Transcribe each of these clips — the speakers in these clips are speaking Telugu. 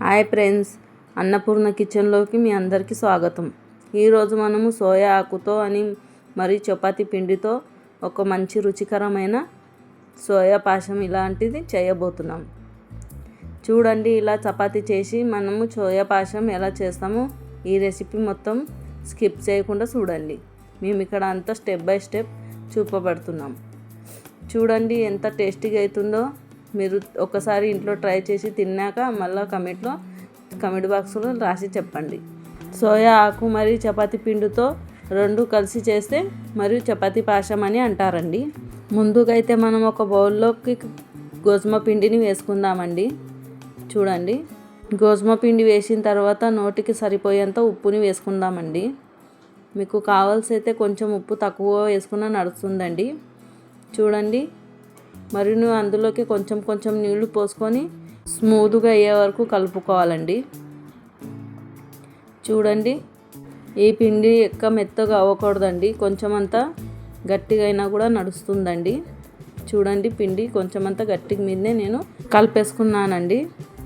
హాయ్ ఫ్రెండ్స్, అన్నపూర్ణ కిచెన్లోకి మీ అందరికీ స్వాగతం. ఈరోజు మనము సోయా ఆకుతో మరియు చపాతీ పిండితో ఒక మంచి రుచికరమైన సోయా పాయసం ఇలాంటిది చేయబోతున్నాం. చూడండి, ఇలా చపాతీ చేసి మనము సోయా పాయసం ఎలా చేస్తామో ఈ రెసిపీ మొత్తం స్కిప్ చేయకుండా చూడండి. మేము ఇక్కడ అంతా స్టెప్ బై స్టెప్ చూపబడుతున్నాం. చూడండి ఎంత టేస్టీగా అవుతుందో. మీరు ఒకసారి ఇంట్లో ట్రై చేసి తిన్నాక మళ్ళీ కమెంట్ బాక్స్లో రాసి చెప్పండి. సోయా ఆకు మరియు చపాతీ పిండితో రెండు కలిసి చేస్తే మరియు చపాతీ పాయసం అని అంటారండి. ముందుగా అయితే మనం ఒక బౌల్లోకి గోధుమ పిండిని వేసుకుందామండి. చూడండి, గోధుమ పిండి వేసిన తర్వాత నోటికి సరిపోయేంత ఉప్పుని వేసుకుందామండి. మీకు కావాల్సి అయితే కొంచెం ఉప్పు తక్కువ వేసుకున్నా నడుస్తుందండి. చూడండి, మరియు అందులోకి కొంచెం నీళ్లు పోసుకొని స్మూత్గా అయ్యే వరకు కలుపుకోవాలండి. చూడండి, ఈ పిండి మెత్తగా అవ్వకూడదండి, కొంచెం అంతా గట్టిగా అయినా కూడా నడుస్తుందండి. చూడండి, పిండి కొంచెం అంతా గట్టిగా మీదనే నేను కలిపేసుకున్నానండి.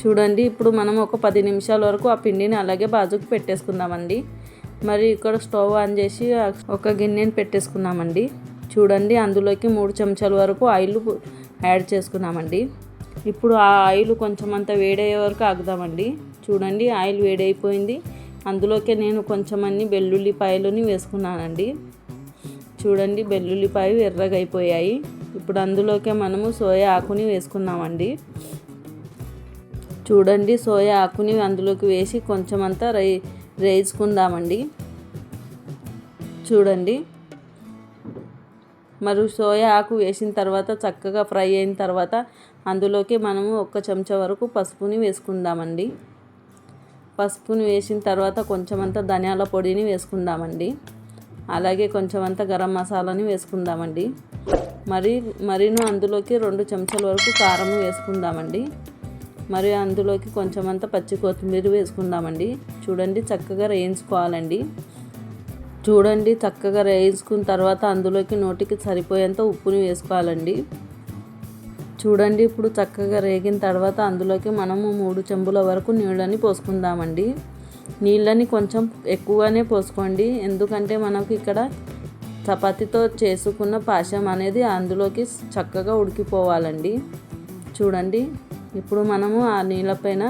చూడండి, ఇప్పుడు మనం ఒక 10 నిమిషాల వరకు ఆ పిండిని అలాగే బాజుకు పెట్టేసుకుందామండి. మరి ఇక్కడ స్టవ్ ఆన్ చేసి ఒక గిన్నెని పెట్టేసుకున్నామండి. చూడండి, అందులోకి 3 చెంచాల వరకు ఆయిల్ యాడ్ చేసుకున్నామండి. ఇప్పుడు ఆ ఆయిల్ కొంచెం అంత వేడయ్యే వరకు ఆగుదామండి. చూడండి, ఆయిల్ వేడైపోయింది. అందులోకి నేను కొంచెం వెల్లుల్లిపాయలని వేసుకున్నానండి. చూడండి, వెల్లుల్లిపాయలు ఎర్రగా అయిపోయాయి. ఇప్పుడు అందులోకి మనము సోయా ఆకుని వేసుకున్నామండి. చూడండి, సోయా ఆకుని అందులోకి వేసి కొంచెం అంతా వేయించుకుందామండి. చూడండి, మరియు సోయా ఆకు వేసిన తర్వాత చక్కగా ఫ్రై అయిన తర్వాత అందులోకి మనము 1 చెంచా వరకు పసుపుని వేసుకుందామండి. పసుపుని వేసిన తర్వాత కొంచెం అంతా ధనియాల పొడిని వేసుకుందామండి. అలాగే కొంచెం అంతా గరం మసాలాని వేసుకుందామండి. మరియు అందులోకి 2 చెంచాల వరకు కారం వేసుకుందామండి. మరియు అందులోకి కొంచెం అంతా పచ్చి కొత్తిమీర వేసుకుందామండి. చూడండి, చక్కగా వేయించుకోవాలండి. చూడండి, చక్కగా వేయించుకున్న తర్వాత అందులోకి నోటికి సరిపోయేంత ఉప్పుని వేసుకోవాలండి. చూడండి, ఇప్పుడు చక్కగా రేగిన తర్వాత అందులోకి మనము 3 చెంబుల వరకు నీళ్ళని పోసుకుందామండి. నీళ్ళని కొంచెం ఎక్కువగానే పోసుకోండి, ఎందుకంటే మనకు ఇక్కడ చపాతీతో చేసుకున్న పాయసం అనేది అందులోకి చక్కగా ఉడికిపోవాలండి. చూడండి, ఇప్పుడు మనము ఆ నీళ్ళపైన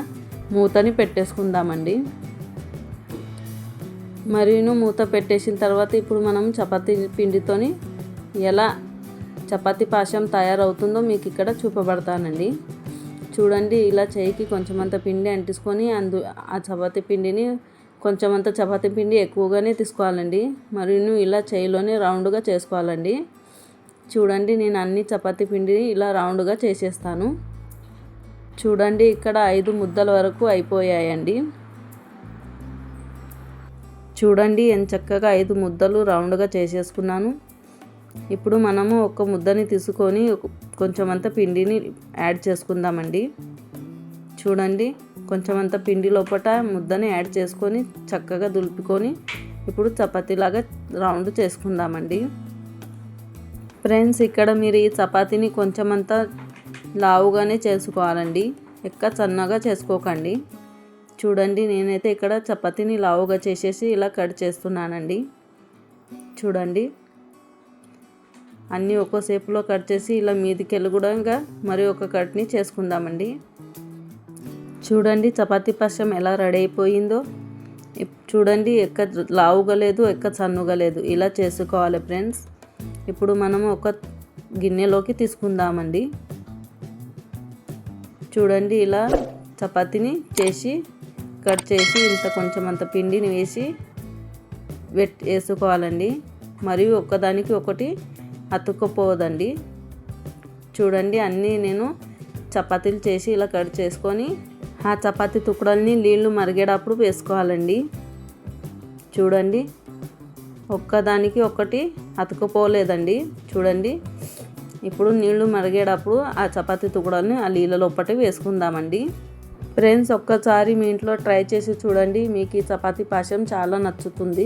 మూతని పెట్టేసుకుందామండి. మరియు మూత పెట్టేసిన తర్వాత ఇప్పుడు మనం చపాతీ పిండితోని ఎలా చపాతీ పాయసం తయారవుతుందో మీకు ఇక్కడ చూపబడతానండి. చూడండి, ఇలా చేయికి కొంచెం అంత పిండి అంటించుకొని ఆ చపాతీ పిండిని కొంచెం అంత చపాతీ పిండి ఎక్కువగానే తీసుకోవాలండి. మరియు ఇలా చేయిలోనే రౌండ్గా చేసుకోవాలండి. చూడండి, నేను అన్ని చపాతీ పిండిని ఇలా రౌండ్గా చేసేస్తాను. చూడండి, ఇక్కడ 5 ముద్దల వరకు అయిపోయాయండి. చూడండి, ఎంత చక్కగా 5 ముద్దలు రౌండ్గా చేసేసుకున్నాను. ఇప్పుడు మనము ఒక ముద్దని తీసుకొని కొంచెం అంత పిండిని యాడ్ చేసుకుందామండి. చూడండి, కొంచెం అంత పిండి లోపల ముద్దని యాడ్ చేసుకొని చక్కగా దులుపుకొని ఇప్పుడు చపాతీలాగా రౌండ్ చేసుకుందామండి. ఫ్రెండ్స్, ఇక్కడ మీరు ఈ చపాతీని కొంచెం అంత లావుగానే చేసుకోవాలండి, సన్నగా చేసుకోకండి. చూడండి, నేనైతే ఇక్కడ చపాతీని లావుగా చేసేసి ఇలా కట్ చేస్తున్నానండి. చూడండి, అన్నీ ఒక్కో షేప్లో కట్ చేసి ఇలా మీదికి కూడా మరి ఒక కట్ని చేసుకుందామండి. చూడండి, చపాతీ పాయసం ఎలా రెడీ అయిపోయిందో. చూడండి, లావుగా లేదు, సన్నగా లేదు, ఇలా చేసుకోవాలి ఫ్రెండ్స్. ఇప్పుడు మనము ఒక గిన్నెలోకి తీసుకుందామండి. చూడండి, ఇలా చపాతీని చేసి కట్ చేసి ఇంత కొంచెం అంత పిండిని వేసి వేసుకోవాలండి. మరియు ఒకదానికి ఒకటి అతుక్కుపోదండి. చూడండి, అన్నీ నేను చపాతీలు చేసి ఇలా కట్ చేసుకొని ఆ చపాతీ తుక్కడల్ని నీళ్లు మరిగేటప్పుడు వేసుకోవాలండి. చూడండి, ఒక్కదానికి ఒకటి అతుక్కుపోలేదండి. చూడండి, ఇప్పుడు నీళ్లు మరిగేటప్పుడు ఆ చపాతీ తుక్కడల్ని ఆ నీళ్ళ లోపల వేసుకుందామండి. ఫ్రెండ్స్, ఒక్కసారి మీ ఇంట్లో ట్రై చేసి చూడండి, మీకు ఈ చపాతీ పాయసం చాలా నచ్చుతుంది.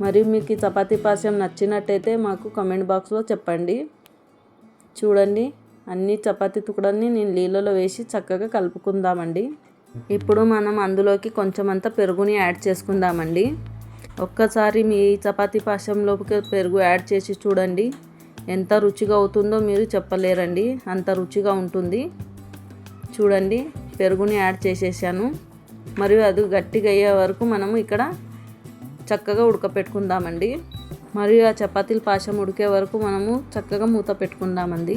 మరియు మీకు ఈ చపాతీ పాయసం నచ్చినట్టయితే మాకు కమెంట్ బాక్స్లో చెప్పండి. చూడండి, అన్ని చపాతీ తుక్కడల్ని నేను నీళ్ళలో వేసి చక్కగా కలుపుకుందామండి. ఇప్పుడు మనం అందులోకి కొంచెం అంత పెరుగుని యాడ్ చేసుకుందామండి. ఒక్కసారి మీ చపాతీ పాశంలోకి పెరుగు యాడ్ చేసి చూడండి, ఎంత రుచిగా అవుతుందో మీరు చెప్పలేరండి, అంత రుచిగా ఉంటుంది. చూడండి, పెరుగుని యాడ్ చేసేసాను. మరియు అది గట్టిగా అయ్యే వరకు మనము ఇక్కడ చక్కగా ఉడకపెట్టుకుందామండి. మరియు ఆ చపాతీల పాశం ఉడికే వరకు మనము చక్కగా మూత పెట్టుకుందామండి.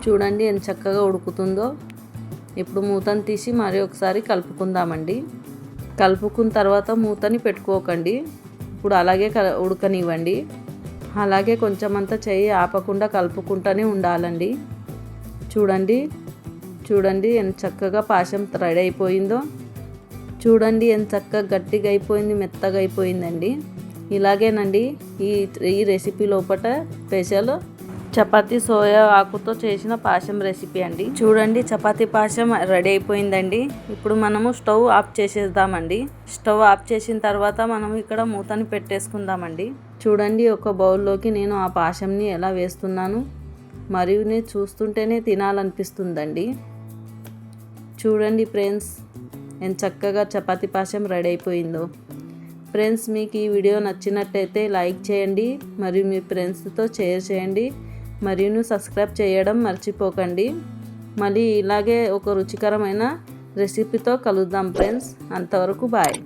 చూడండి ఎంత చక్కగా ఉడుకుతుందో. ఇప్పుడు మూతను తీసి మరి ఒకసారి కలుపుకుందామండి. కలుపుకున్న తర్వాత మూతని పెట్టుకోకండి, ఇప్పుడు అలాగే ఉడకనివ్వండి. అలాగే కొంచెం అంతా చెయ్యి ఆపకుండా కలుపుకుంటూనే ఉండాలండి. చూడండి ఎంత చక్కగా పాశం రెడీ అయిపోయిందో. చూడండి ఎంత చక్కగా గట్టిగా అయిపోయింది, మెత్తగా అయిపోయిందండి. ఇలాగేనండి ఈ రెసిపీ లోపల స్పెషల్ చపాతీ సోయా ఆకుతో చేసిన పాశం రెసిపీ అండి. చూడండి చపాతీ పాశం రెడీ అయిపోయిందండి. ఇప్పుడు మనము స్టవ్ ఆఫ్ చేసేద్దామండి. స్టవ్ ఆఫ్ చేసిన తర్వాత మనం ఇక్కడ మూతని పెట్టేసుకుందామండి. చూడండి ఒక బౌల్లోకి నేను ఆ పాశంని ఎలా వేస్తున్నాను, మరియు నేను చూస్తుంటేనే తినాలనిపిస్తుందండి. చూడండి ఫ్రెండ్స్ ఎంత చక్కగా చపాతీ పాశం రెడీ అయిపోయిందో. ఫ్రెండ్స్ మీకు ఈ వీడియో నచ్చినట్టయితే లైక్ చేయండి, మరియు మీ ఫ్రెండ్స్తో షేర్ చేయండి, మరియు సబ్స్క్రైబ్ చేయడం మర్చిపోకండి. మళ్ళీ ఇలాగే ఒక రుచికరమైన రెసిపీతో కలుద్దాం ఫ్రెండ్స్. అంతవరకు బాయ్.